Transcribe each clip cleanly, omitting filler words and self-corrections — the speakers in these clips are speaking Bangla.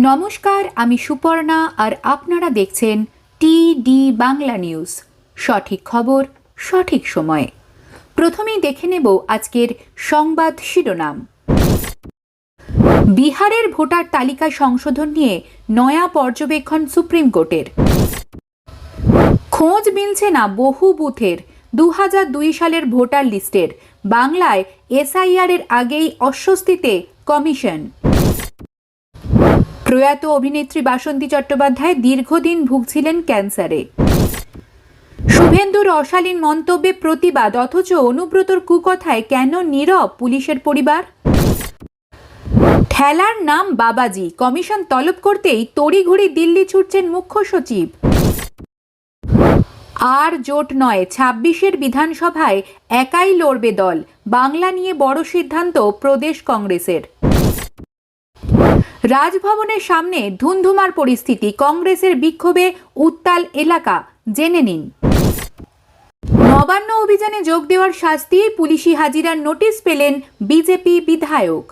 নমস্কার, আমি সুপর্ণা আর আপনারা দেখছেন টিডি বাংলা নিউজ। সঠিক খবর সঠিক সময়ে। প্রথমেই দেখে নেব আজকের সংবাদ শিরোনাম। বিহারের ভোটার তালিকা সংশোধন নিয়ে নয়া পর্যবেক্ষণ সুপ্রিম কোর্টের। খোঁজ মিলছে না বহু বুথের 2002 সালের ভোটার লিস্টের। বাংলায় এসআইআর এর আগেই অস্বস্তিতে কমিশন। প্রয়াত অভিনেত্রী বাসন্তী চট্টোপাধ্যায় দীর্ঘদিন ভুগছিলেন ক্যান্সারে। শুভেন্দুর অশালীন মন্তব্যে প্রতিবাদ, অথচ অনুব্রতর কুকথায় কেন নীরব পুলিশের পরিবার? ঠেলার নাম বাবাজি, কমিশন তলব করতেই তড়িঘড়ি দিল্লি ছুটছেন মুখ্য সচিব। আর জোট নয়, 26-এর বিধানসভায় একাই লড়বে দল। বাংলা নিয়ে বড় সিদ্ধান্ত প্রদেশ কংগ্রেসের। রাজভবনের সামনে ধুন্ধুমার পরিস্থিতি, কংগ্রেসের বিক্ষোভে উত্তাল এলাকা, জেনে নিন। নবান্ন অভিযানে যোগ দেওয়ার শাস্তি, পুলিশি হাজিরার নোটিশ পেলেন বিজেপি বিধায়ক।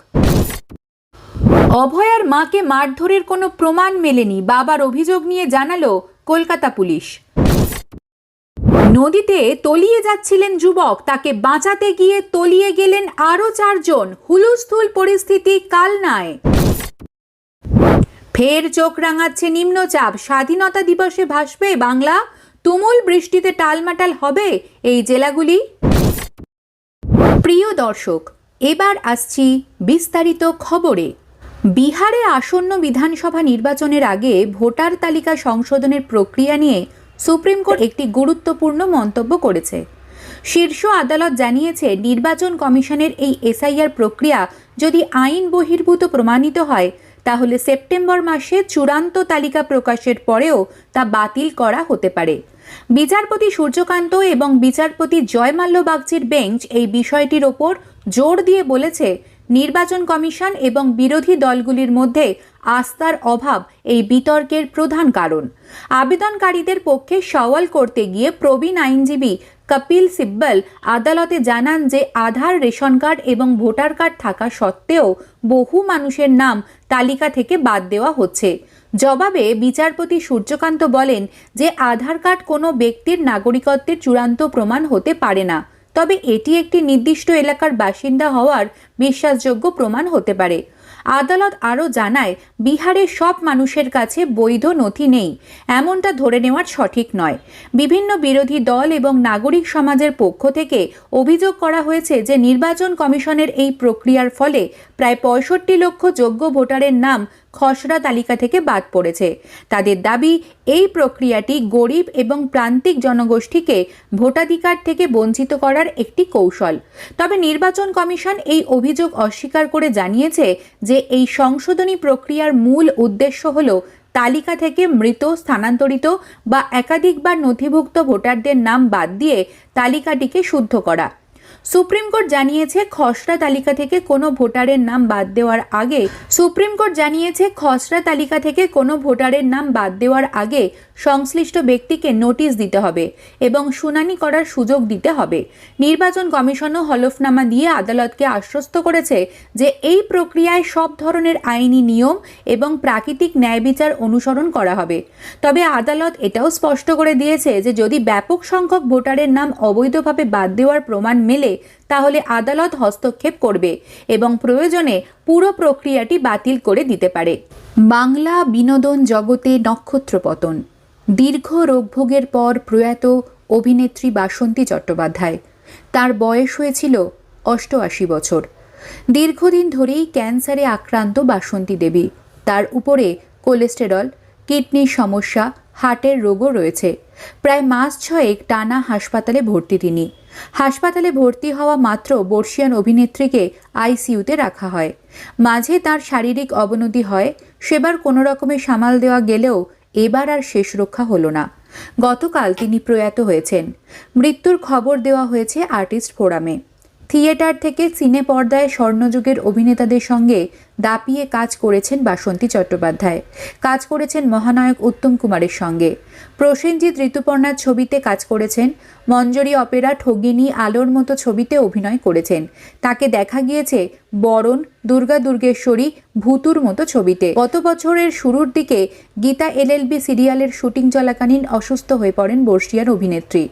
অভয়ার মাকে মারধরের কোনো প্রমাণ মেলেনি, বাবার অভিযোগ নিয়ে জানালো কলকাতা পুলিশ। নদীতে তলিয়ে যাচ্ছিলেন যুবক, তাকে বাঁচাতে গিয়ে তলিয়ে গেলেন আরও 4 জন। হুলস্থুল পরিস্থিতি কালনায়। ফের চোখ রাঙাচ্ছে নিম্নচাপ, স্বাধীনতা দিবসে ভাসবে বাংলা। তুমুল বৃষ্টিতে টালমাটাল হবে এই জেলাগুলি। প্রিয় দর্শক, এবার আসছি বিস্তারিত খবরে। বিহারে আসন্ন বিধানসভা নির্বাচনের আগে ভোটার তালিকা সংশোধনের প্রক্রিয়া নিয়ে সুপ্রিম কোর্ট একটি গুরুত্বপূর্ণ মন্তব্য করেছে। শীর্ষ আদালত জানিয়েছে, নির্বাচন কমিশনের এই এসআইআর প্রক্রিয়া যদি আইন বহির্ভূত প্রমাণিত হয়, তাহলে সেপ্টেম্বর মাসে চূড়ান্ত তালিকা প্রকাশের পরেও তা বাতিল করা হতে পারে। বিচারপতি সূর্যকান্ত এবং বিচারপতি জয়মাল্য বাগচির বেঞ্চ এই বিষয়টির ওপর জোর দিয়ে বলেছে, নির্বাচন কমিশন এবং বিরোধী দলগুলির মধ্যে আস্থার অভাব এই বিতর্কের প্রধান কারণ। আবেদনকারীদের পক্ষে সওয়াল করতে গিয়ে প্রবীণ আইনজীবী কপিল সিব্বল আদালতে জানান যে আধার, রেশন কার্ড এবং ভোটার কার্ড থাকা সত্ত্বেও বহু মানুষের নাম তালিকা থেকে বাদ দেওয়া হচ্ছে। জবাবে বিচারপতি সূর্যকান্ত বলেন যে আধার কার্ড কোনো ব্যক্তির নাগরিকত্বের চূড়ান্ত প্রমাণ হতে পারে না, তবে এটি একটি নির্দিষ্ট এলাকার বাসিন্দা হওয়ার বিশ্বাসযোগ্য প্রমাণ হতে পারে। আদালত আরও জানায়, বিহারের সব মানুষের কাছে বৈধ নথি নেই, এমনটা ধরে নেওয়া সঠিক নয়। বিভিন্ন বিরোধী দল এবং নাগরিক সমাজের পক্ষ থেকে অভিযোগ করা হয়েছে যে নির্বাচন কমিশনের এই প্রক্রিয়ার ফলে প্রায় 65 লক্ষ যোগ্য ভোটারের নাম খসড়া তালিকা থেকে বাদ পড়েছে। তাদের দাবি, এই প্রক্রিয়াটি গরিব এবং প্রান্তিক জনগোষ্ঠীকে ভোটাধিকার থেকে বঞ্চিত করার একটি কৌশল। তবে নির্বাচন কমিশন এই অভিযোগ অস্বীকার করে জানিয়েছে যে এই সংশোধনী প্রক্রিয়ার মূল উদ্দেশ্য হল তালিকা থেকে মৃত, স্থানান্তরিত বা একাধিকবার নথিভুক্ত ভোটারদের নাম বাদ দিয়ে তালিকাটিকে শুদ্ধ করা। সুপ্রিম কোর্ট জানিয়েছে, খসড়া তালিকা থেকে কোনো ভোটারের নাম বাদ দেওয়ার আগে সংশ্লিষ্ট ব্যক্তিকে নোটিশ দিতে হবে এবং শুনানি করার সুযোগ দিতে হবে। নির্বাচন কমিশনও হলফনামা দিয়ে আদালতকে আশ্বস্ত করেছে যে এই প্রক্রিয়ায় সব ধরনের আইনি নিয়ম এবং প্রাকৃতিক ন্যায় বিচার অনুসরণ করা হবে। তবে আদালত এটাও স্পষ্ট করে দিয়েছে যে যদি ব্যাপক সংখ্যক ভোটারের নাম অবৈধভাবে বাদ দেওয়ার প্রমাণ মেলে, তাহলে আদালত হস্তক্ষেপ করবে এবং প্রয়োজনে পুরো প্রক্রিয়াটি বাতিল করে দিতে পারে। বাংলা বিনোদন জগতে নক্ষত্রপতন। দীর্ঘ রোগভোগের পর প্রয়াত অভিনেত্রী বাসন্তী চট্টোপাধ্যায়। তার বয়স হয়েছিল 88 বছর। দীর্ঘদিন ধরেই ক্যান্সারে আক্রান্ত বাসন্তী দেবী। তার উপরে কোলেস্টেরল, কিডনির সমস্যা, হার্টের রোগও রয়েছে। প্রায় মাস 6 টানা হাসপাতালে ভর্তি তিনি। হাসপাতালে ভর্তি হওয়া মাত্র বর্ষিয়ান অভিনেত্রীকে আইসিইউতে রাখা হয়। মাঝে তার শারীরিক অবনতি হয়, সেবার কোনো রকমে সামাল দেওয়া গেলেও এবার আর শেষ রক্ষা হলো না। গতকাল তিনি প্রয়াত হয়েছেন। মৃত্যুর খবর দেওয়া হয়েছে আর্টিস্ট ফোরামে। থিয়েটার থেকে সিনে পর্দায় স্বর্ণযুগের অভিনেতাদের সঙ্গে দাপিয়ে কাজ করেছেন বাসন্তী চট্টোপাধ্যায়, কাজ করেছেন মহানায়ক উত্তম কুমারের সঙ্গে। প্রসেনজিৎ ঋতুপর্ণার ছবিতে কাজ করেছেন, মঞ্জরি অপেরা, ঠগিনী, আলোর মতো ছবিতে অভিনয় করেছেন। তাকে দেখা গিয়েছে বরণ, দুর্গা দুর্গেশ্বরী, ভূতুর মতো ছবিতে। গত বছরের শুরুর দিকে গীতা এলএলবি সিরিয়ালের শুটিং চলাকালীন অসুস্থ হয়ে পড়েন বর্ষিয়ান অভিনেত্রী।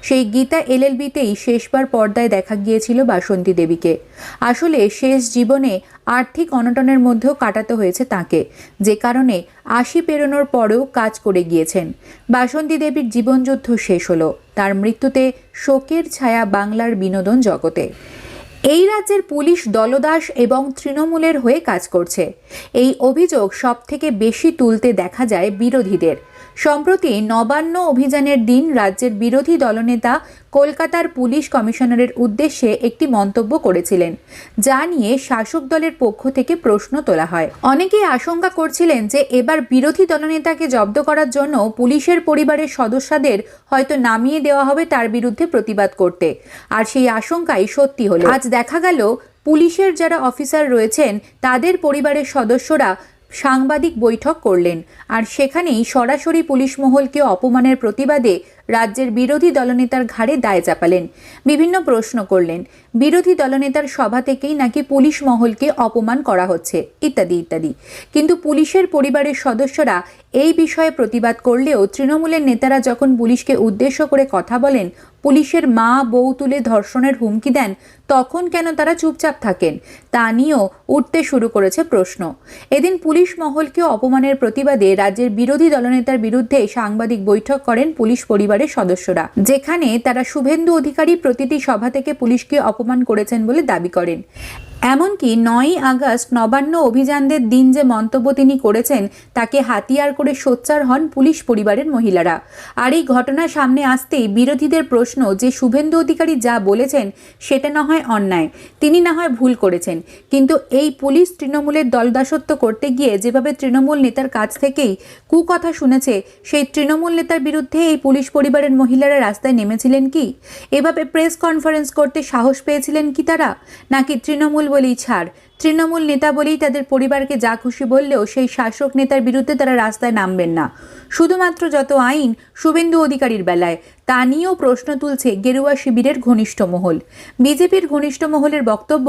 সেই গীতা এলএলবিতেই শেষবার পর্দায় দেখা গিয়েছিল বাসন্তী দেবীকে। আসলে শেষ জীবনে আর্থিক অনটনের মধ্যেও কাটাতে হয়েছে তাকে, যে কারণে ৮০ পেরোনোর পরেও কাজ করে গিয়েছেন। বাসন্তী দেবীর জীবনযুদ্ধ শেষ হলো। তার মৃত্যুতে শোকের ছায়া বাংলার বিনোদন জগতে। এই রাজ্যের পুলিশ দলদাস এবং তৃণমূলের হয়ে কাজ করছে, এই অভিযোগ সব থেকে বেশি তুলতে দেখা যায় বিরোধীদের। সম্প্রতি নবান্ন অভিযানের দিন রাজ্যের বিরোধী দলনেতা কলকাতার পুলিশ কমিশনারের উদ্দেশ্যে একটি মন্তব্য করেছিলেন, যা নিয়ে শাসক দলের পক্ষ থেকে প্রশ্ন তোলা হয়। অনেকেই আশঙ্কা করছিলেন যে এবার বিরোধী দলনেতাকে জব্দ করার জন্য পুলিশের পরিবারের সদস্যদের হয়তো নামিয়ে দেওয়া হবে তার বিরুদ্ধে প্রতিবাদ করতে, আর সেই আশঙ্কাই সত্যি হলো। আজ দেখা গেল পুলিশের যারা অফিসার রয়েছেন তাদের পরিবারের সদস্যরা সাংবাদিক বৈঠক করলেন, আর সেখানেই সরাসরি পুলিশ মহলকে অপমানের প্রতিবাদে রাজ্যের বিরোধী দলনেতার ঘাড়ে দায় চাপালেন, বিভিন্ন প্রশ্ন করলেন। বিরোধী দলনেতার সভা থেকেই নাকি পুলিশ মহলকে অপমান করা হচ্ছে, ইত্যাদি ইত্যাদি। কিন্তু পুলিশের পরিবারের সদস্যরা এই বিষয়ে প্রতিবাদ করলেও তৃণমূলের নেতারা যখন পুলিশকে উদ্দেশ্য করে কথা বলেন, পুলিশের মা বউ তুলে ধর্ষণের হুমকি দেন, তখন কেন তারা চুপচাপ থাকেন তা নিয়েও উঠতে শুরু করেছে প্রশ্ন। এদিন পুলিশ মহলকে অপমানের প্রতিবাদে রাজ্যের বিরোধী দলনেতার বিরুদ্ধে সাংবাদিক বৈঠক করেন পুলিশ পরিবারের সদস্যরা, যেখানে তারা শুভেন্দু অধিকারী প্রতিটি সভা থেকে পুলিশকে অপমান করেছেন বলে দাবি করেন। এমনকি ৯ই আগস্ট নবান্ন অভিযানদের দিন যে মন্তব্য তিনি করেছেন তাকে হাতিয়ার করে সোচ্চার হন পুলিশ পরিবারের মহিলারা। আর এই ঘটনা সামনে আসতেই বিরোধীদের প্রশ্ন যে শুভেন্দু অধিকারী যা বলেছেন সেটা না হয় অন্যায়, তিনি না হয় ভুল করেছেন, কিন্তু এই পুলিশ তৃণমূলের দলদাসত্ব করতে গিয়ে যেভাবে তৃণমূল নেতার কাছ থেকেই কুকথা শুনেছে, সেই তৃণমূল নেতার বিরুদ্ধে এই পুলিশ পরিবারের মহিলারা রাস্তায় নেমেছিলেন কি? এভাবে প্রেস কনফারেন্স করতে সাহস পেয়েছিলেন কি তারা? নাকি তৃণমূল বলেই ছাড়, তৃণমূল নেতা বলেই তাদের পরিবারকে যা খুশি বললেও সেই শাসক নেতার বিরুদ্ধে তারা রাস্তায় নামবেন না? শুধুমাত্র যত আইন শুভেন্দু অধিকারীর বেলায় তা নিয়েও প্রশ্ন তুলছে গেরুয়া শিবিরের ঘনিষ্ঠ মহল। বিজেপির ঘনিষ্ঠ মহলের বক্তব্য,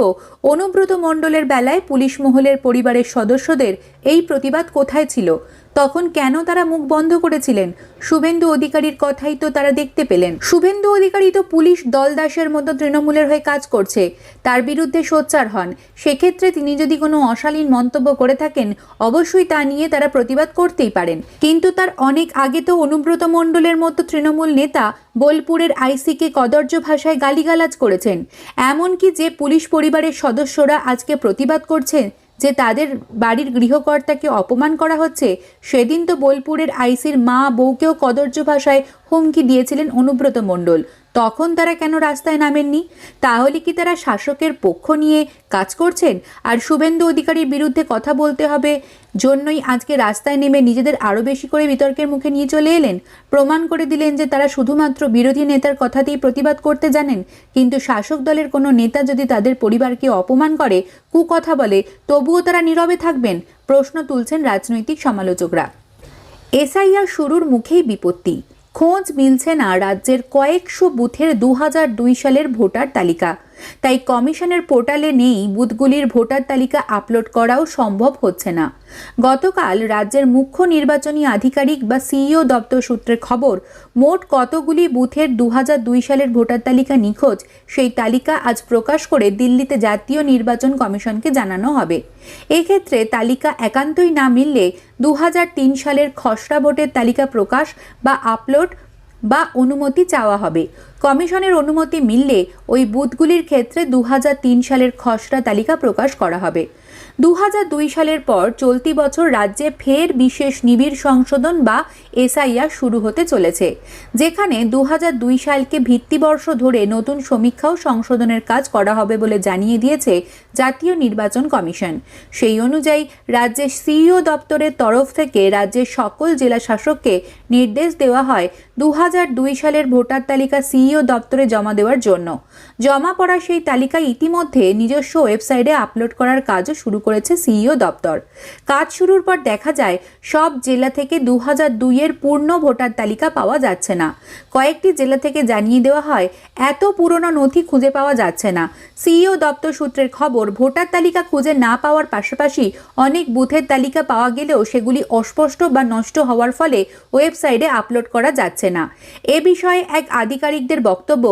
অনুব্রত মণ্ডলের বেলায় পুলিশ মহলের পরিবারের সদস্যদের এই প্রতিবাদ কোথায় ছিল? তখন কেন তারা মুখ বন্ধ করেছিলেন? শুভেন্দু অধিকারীর কথাই তো তারা দেখতে পেলেন। শুভেন্দু অধিকারী তো পুলিশ দলদাসের মতো তৃণমূলের হয়ে কাজ করছে, তার বিরুদ্ধে সোচ্চার হন। সেক্ষেত্রে তিনি যদি কোনো অশালীন মন্তব্য করে থাকেন, অবশ্যই তা নিয়ে তারা প্রতিবাদ করতেই পারেন। কিন্তু তার অনেক আগে তো অনুব্রত মণ্ডলের মতো তৃণমূল নেতা বোলপুরের আইসিকে কদর্য ভাষায় গালিগালাজ করেছেন। এমনকি যে পুলিশ পরিবারের সদস্যরা আজকে প্রতিবাদ করছেন যে তাদের বাড়ির গৃহকর্তাকে অপমান করা হচ্ছে, সেদিন তো বোলপুরের আইসির মা বউকেও কদর্য ভাষায় হুমকি দিয়েছিলেন অনুব্রত মণ্ডল। তখন তারা কেন রাস্তায় নামেননি? তাহলে কি তারা শাসকের পক্ষ নিয়ে কাজ করছেন? আর শুভেন্দু অধিকারীর বিরুদ্ধে কথা বলতে হবে জন্যই আজকে রাস্তায় নেমে নিজেদের আরও বেশি করে বিতর্কের মুখে নিয়ে চলে এলেন, প্রমাণ করে দিলেন যে তারা শুধুমাত্র বিরোধী নেতার কথাতেই প্রতিবাদ করতে জানেন। কিন্তু শাসক দলের কোনো নেতা যদি তাদের পরিবারকে অপমান করে, কুকথা বলে, তবুও তারা নীরবে থাকবেন? প্রশ্ন তুলছেন রাজনৈতিক সমালোচকরা। এসআইআর শুরুর মুখেই বিপত্তি, খোঁজ মিলছে না রাজ্যের কয়েকশো বুথের ২০০২ সালের ভোটার তালিকা। তাই কমিশনের পোর্টালে নেই বুথগুলির ভোটার তালিকা আপলোড করাও সম্ভব হচ্ছে না। গতকাল রাজ্যের মুখ্য নির্বাচনী আধিকারিক বা সিইও দপ্তর সূত্রে খবর, মোট কতগুলি বুথের ২০০২ সালের ভোটার তালিকা নিখোঁজ সেই তালিকা আজ প্রকাশ করে দিল্লিতে জাতীয় নির্বাচন কমিশনকে জানানো হবে। এক্ষেত্রে তালিকা একান্তই না মিললে ২০০৩ সালের খসড়া ভোটের তালিকা প্রকাশ বা আপলোড বা অনুমতি চাওয়া হবে। কমিশনের অনুমতি মিললে ওই বুথগুলির ক্ষেত্রে ২০০৩ সালের খসড়া তালিকা প্রকাশ করা হবে। ২০০২ সালের পর চলতি বছর রাজ্যে ফের বিশেষ নিবিড় সংশোধন বা এসআইআর শুরু হতে চলেছে, যেখানে ২০০২ সালকে ভিত্তিবর্ষ ধরে নতুন সমীক্ষা ও সংশোধনের কাজ করা হবে বলে জানিয়ে দিয়েছে জাতীয় নির্বাচন কমিশন। সেই অনুযায়ী রাজ্যের সিইও দপ্তরের তরফ থেকে রাজ্যের সকল জেলা শাসককে নির্দেশ দেওয়া হয় ২০০২ সালের ভোটার তালিকা সিইও দপ্তরে জমা দেওয়ার জন্য। জমা পড়া সেই তালিকা ইতিমধ্যে নিজস্ব ওয়েবসাইটে আপলোড করার কাজও শুরু করেছে সিইও দপ্তর। কাজ শুরুর পর দেখা যায় সব জেলা থেকে 2002-এর পূর্ণ ভোটার তালিকা পাওয়া যাচ্ছে না। কয়েকটি জেলা থেকে জানিয়ে দেওয়া হয় এত পুরনো নথি খুঁজে পাওয়া যাচ্ছে না। সিইও দপ্তর সূত্রের খবর, ভোটার তালিকা খুঁজে না পাওয়ার পাশাপাশি অনেক বুথের তালিকা পাওয়া গেলেও সেগুলি অস্পষ্ট বা নষ্ট হওয়ার ফলে ওয়েবসাইটে আপলোড করা যাচ্ছে না। এ বিষয়ে এক আধিকারিকদের বক্তব্য,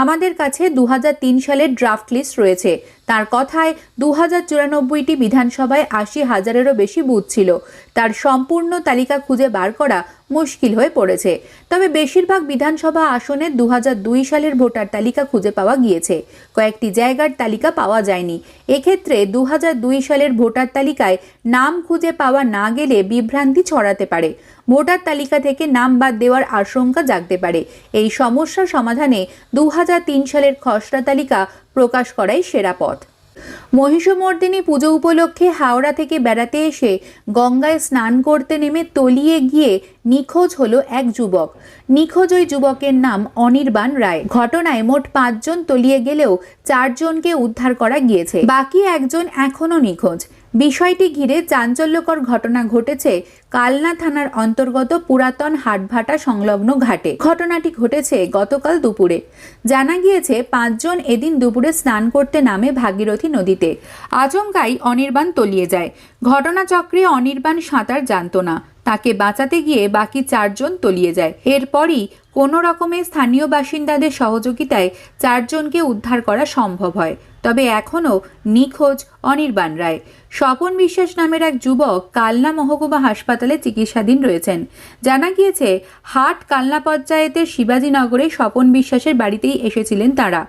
আমাদের কাছে 2003 সালের ড্রাফট লিস্ট রয়েছে। তার কথায় 2094টি বিধানসভায় 80,000-এরও বেশি বুথ ছিল। তার সম্পূর্ণ তালিকা খুঁজে বার করা মুশকিল হয়ে পড়েছে। তবে বেশিরভাগ বিধানসভা আসনে 2002 সালের ভোটার তালিকা খুঁজে পাওয়া গিয়েছে। কয়েকটি জায়গার তালিকা পাওয়া যায়নি। এক্ষেত্রে 2002 সালের ভোটার তালিকায় নাম খুঁজে পাওয়া না গেলে বিভ্রান্তি ছড়াতে পারে। ভোটার তালিকা থেকে নাম বাদ দেওয়ার আশঙ্কা জাগতে পারে। এই সমস্যা সমাধানে 2003 সালের খসড়া তালিকা প্রকাশ করাই সেরা পথ। মহিষমর্দিনী পুজো উপলক্ষে হাওড়া থেকে বেড়াতে এসে গঙ্গায় স্নান করতে নেমে তলিয়ে গিয়ে নিখোঁজ হলো এক যুবক। নিখোঁজ ওই যুবকের নাম অনির্বাণ রায়। ঘটনায় মোট 5 জন তলিয়ে গেলেও 4 জনকে উদ্ধার করা গিয়েছে, বাকি একজন এখনও নিখোঁজ। বিষয়টি ঘিরে চাঞ্চল্যকর ঘটনা ঘটেছে কালনা থানার অন্তর্গত পুরাতন হাটভাটা সংলগ্ন ঘাটে। ঘটনাটি ঘটেছে গতকাল দুপুরে। জানা গিয়েছে 5 জন এদিন দুপুরে স্নান করতে নামে ভাগীরথী নদীতে। আচমকাই অনির্বাণ তলিয়ে যায়। ঘটনাচক্রে অনির্বাণ সাঁতার জানত না। তাকে বাঁচাতে গিয়ে বাকি 4 জন তলিয়ে যায়। এরপরই কোনো রকমে স্থানীয় বাসিন্দাদের সহযোগিতায় 4 জনকে উদ্ধার করা সম্ভব হয়। তবে এখনও নিখোঁজ অনির্বাণ রায়। স্বপন বিশ্বাস নামের এক যুবক কালনা মহকুমা হাসপাতালে চিকিৎসাধীন রয়েছেন। জানা গিয়েছে হাট কালনা পঞ্চায়েতের শিবাজীনগরে স্বপন বিশ্বাসের বাড়িতেই এসেছিলেন তারা।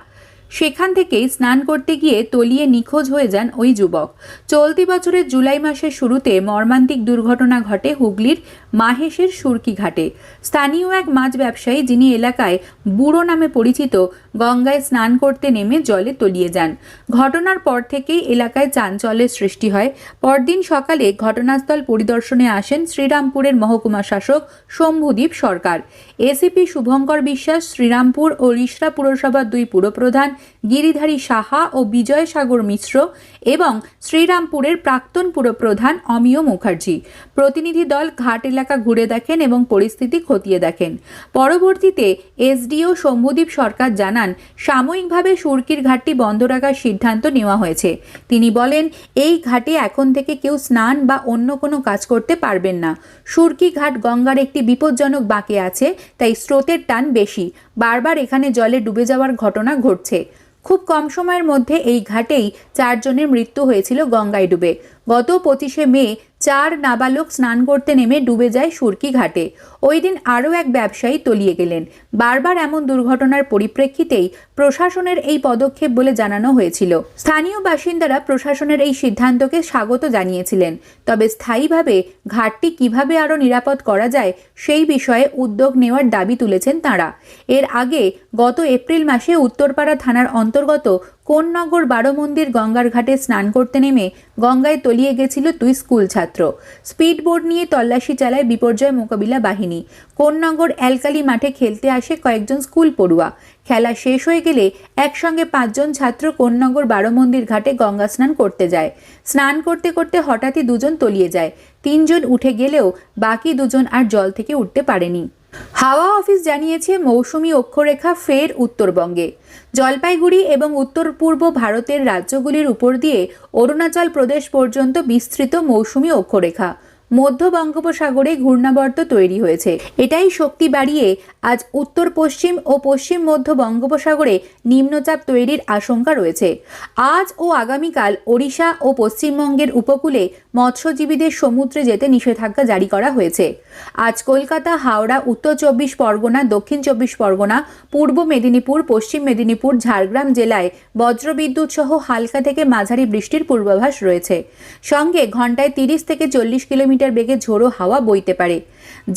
সেখান থেকেই স্নান করতে গিয়ে তলিয়ে নিখোঁজ হয়ে যান ওই যুবক। চলতি বছরের জুলাই মাসের শুরুতে মর্মান্তিক দুর্ঘটনা ঘটে হুগলির মাহেশের সুরকি ঘাটে। স্থানীয় এক মাছ ব্যবসায়ী, যিনি এলাকায় বুড়ো নামে পরিচিত, গঙ্গায় স্নান করতে নেমে জলে তলিয়ে যান। ঘটনার পর থেকেই এলাকায় চাঞ্চল্যের সৃষ্টি হয়। পরদিন সকালে ঘটনাস্থল পরিদর্শনে আসেন শ্রীরামপুরের মহকুমা শাসক শম্ভুদীপ সরকার, এসিপি শুভঙ্কর বিশ্বাস, শ্রীরামপুর ও রিষড়া পুরসভার 2 পুরপ্রধান গিরিধারী সাহা ও বিজয় সাগর মিশ্র এবং শ্রীরামপুরের প্রাক্তন পুরপ্রধান অমিয় মুখার্জি। প্রতিনিধি দল ঘাট এলাকা ঘুরে দেখেন এবং পরিস্থিতি খতিয়ে দেখেন। পরবর্তীতে এসডিও শম্ভুদীপ সরকার জানান, সাময়িকভাবে সুরকির ঘাটটি বন্ধ রাখার সিদ্ধান্ত নেওয়া হয়েছে। তিনি বলেন, এই ঘাটে এখন থেকে কেউ স্নান বা অন্য কোনো কাজ করতে পারবেন না। সুরকি ঘাট গঙ্গার একটি বিপজ্জনক বাঁকে আছে, তাই স্রোতের টান বেশি। বারবার এখানে জলে ডুবে যাওয়ার ঘটনা ঘটছে। খুব কম সময়ের মধ্যে এই ঘাটেই 4 জনের মৃত্যু হয়েছিল গঙ্গায় ডুবে। গত 25শে মে 4 নাবালক স্নান করতে নেমে ডুবে যায় সুরকি ঘাটে। ওই দিন আরও এক ব্যবসায়ী তলিয়ে গেলেন। বারবার এমন দুর্ঘটনার পরিপ্রেক্ষিতেই প্রশাসনের এই পদক্ষেপ বলে জানানো হয়েছিল। স্থানীয় বাসিন্দারা প্রশাসনের এই সিদ্ধান্তকে স্বাগত জানিয়েছিলেন। তবে স্থায়ীভাবে ঘাটটি কিভাবে আরও নিরাপদ করা যায় সেই বিষয়ে উদ্যোগ নেওয়ার দাবি তুলেছেন তাঁরা। এর আগে গত এপ্রিল মাসে উত্তরপাড়া থানার অন্তর্গত কোন্নগর 12 মন্দির গঙ্গার ঘাটে স্নান করতে নেমে গঙ্গায় তলিয়ে গেছিল 2 স্কুল ছাত্র। স্পিড বোট নিয়ে তল্লাশি চালায় বিপর্যয় মোকাবিলা বাহিনী। কোন্নগর এলকালি মাঠে খেলতে আসে কয়েকজন স্কুল পড়ুয়া। খেলা শেষ হয়ে গেলে একসঙ্গে 5 জন ছাত্র কোন্নগর 12 মন্দির ঘাটে গঙ্গা স্নান করতে যায়। স্নান করতে করতে হঠাৎই 2 জন তলিয়ে যায়। 3 জন উঠে গেলেও বাকি 2 জন আর জল থেকে উঠতে পারেনি। হাওয়া অফিস জানিয়েছে, মৌসুমি অক্ষরেখা ফের উত্তরবঙ্গে। জলপাইগুড়ি এবং উত্তর পূর্ব ভারতের রাজ্যগুলির উপর দিয়ে অরুণাচল প্রদেশ পর্যন্ত বিস্তৃত মৌসুমি অক্ষরেখা। মধ্য বঙ্গোপসাগরে ঘূর্ণাবর্ত তৈরি হয়েছে। এটাই শক্তি বাড়িয়ে আজ উত্তর পশ্চিম ও পশ্চিম মধ্য বঙ্গোপসাগরে নিম্নচাপ তৈরির আশঙ্কা রয়েছে। আজ ও আগামীকাল ওড়িশা ও পশ্চিমবঙ্গের উপকূলে মৎস্যজীবীদের সমুদ্রে যেতে নিষেধাজ্ঞা জারি করা হয়েছে। আজ কলকাতা, হাওড়া, উত্তর 24 পরগনা, দক্ষিণ 24 পরগনা, পূর্ব মেদিনীপুর, পশ্চিম মেদিনীপুর, ঝাড়গ্রাম জেলায় বজ্রবিদ্যুৎ সহ হালকা থেকে মাঝারি বৃষ্টির পূর্বাভাস রয়েছে। সঙ্গে ঘন্টায় 30 থেকে 40 কিলোমিটার বেগে ঝোড়ো হাওয়া বইতে পারে।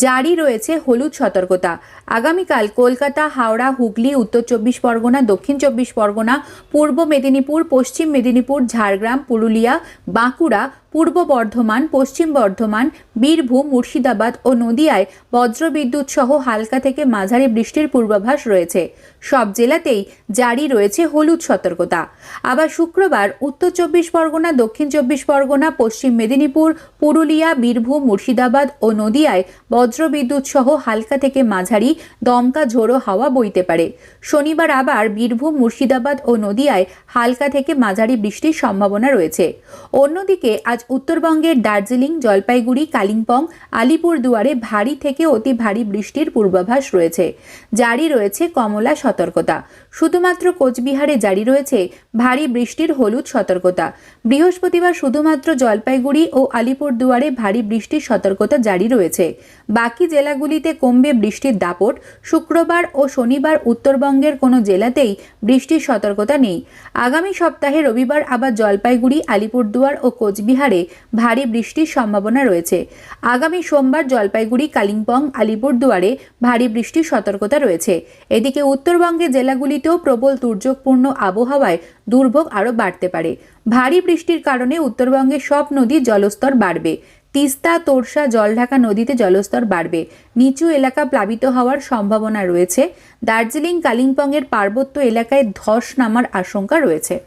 জারি রয়েছে হলুদ সতর্কতা। আগামীকাল কলকাতা, হাওড়া, হুগলি, উত্তর 24 পরগনা, দক্ষিণ 24 পরগনা, পূর্ব মেদিনীপুর, পশ্চিম মেদিনীপুর, ঝাড়গ্রাম, পুরুলিয়া, বাঁকুড়া, পূর্ব বর্ধমান, পশ্চিম বর্ধমান, বীরভূম, মুর্শিদাবাদ ও নদিয়ায় বজ্রবিদ্যুৎ সহ হালকা থেকে মাঝারি বৃষ্টির পূর্বাভাস রয়েছে। সব জেলাতেই জারি রয়েছে হলুদ সতর্কতা। আবার শুক্রবার উত্তর চব্বিশ পরগনা, দক্ষিণ চব্বিশ পরগনা, পশ্চিম মেদিনীপুর, পুরুলিয়া, বীরভূম, মুর্শিদাবাদ ও নদিয়ায় বজ্রবিদ্যুৎ সহ হালকা থেকে মাঝারি দমকা ঝোড়ো হাওয়া বইতে পারে। শনিবার আবার বীরভূম, মুর্শিদাবাদ ও নদিয়ায় হালকা থেকে মাঝারি বৃষ্টির সম্ভাবনা রয়েছে। অন্যদিকে আজ উত্তরবঙ্গের দার্জিলিং, জলপাইগুড়ি, কালিম্পং, আলিপুরদুয়ারে ভারী থেকে অতি ভারী বৃষ্টির পূর্বাভাস রয়েছে। জারি রয়েছে কমলা সতর্কতা। শুধুমাত্র কোচবিহারে জারি রয়েছে ভারী বৃষ্টির হলুদ সতর্কতা। বৃহস্পতিবার শুধুমাত্র জলপাইগুড়ি ও আলিপুরদুয়ারে ভারী বৃষ্টির সতর্কতা জারি রয়েছে। বাকি জেলাগুলিতে কমবে বৃষ্টির দাপট। শুক্রবার ও শনিবার উত্তরবঙ্গের কোনো জেলাতেই বৃষ্টির সতর্কতা নেই। আগামী সপ্তাহে রবিবার আবার জলপাইগুড়ি, আলিপুরদুয়ার ও কোচবিহারে ভারী বৃষ্টির সম্ভাবনা রয়েছে। আগামী সোমবার জলপাইগুড়ি, কালিম্পং, আলিপুরদুয়ারে ভারী বৃষ্টির সতর্কতা রয়েছে। এদিকে উত্তরবঙ্গের জেলাগুলিতেও প্রবল দুর্যোগপূর্ণ আবহাওয়ায় দুর্ভোগ আরও বাড়তে পারে। ভারী বৃষ্টির কারণে উত্তরবঙ্গের সব নদীর জলস্তর বাড়বে। তিস্তা, তোরসা, জলঢাকা নদীতে জলস্তর বাড়বে। নিচু এলাকা প্লাবিত হওয়ার সম্ভাবনা রয়েছে। দার্জিলিং, কালিম্পংয়ের পার্বত্য এলাকায় ধস নামার আশঙ্কা রয়েছে।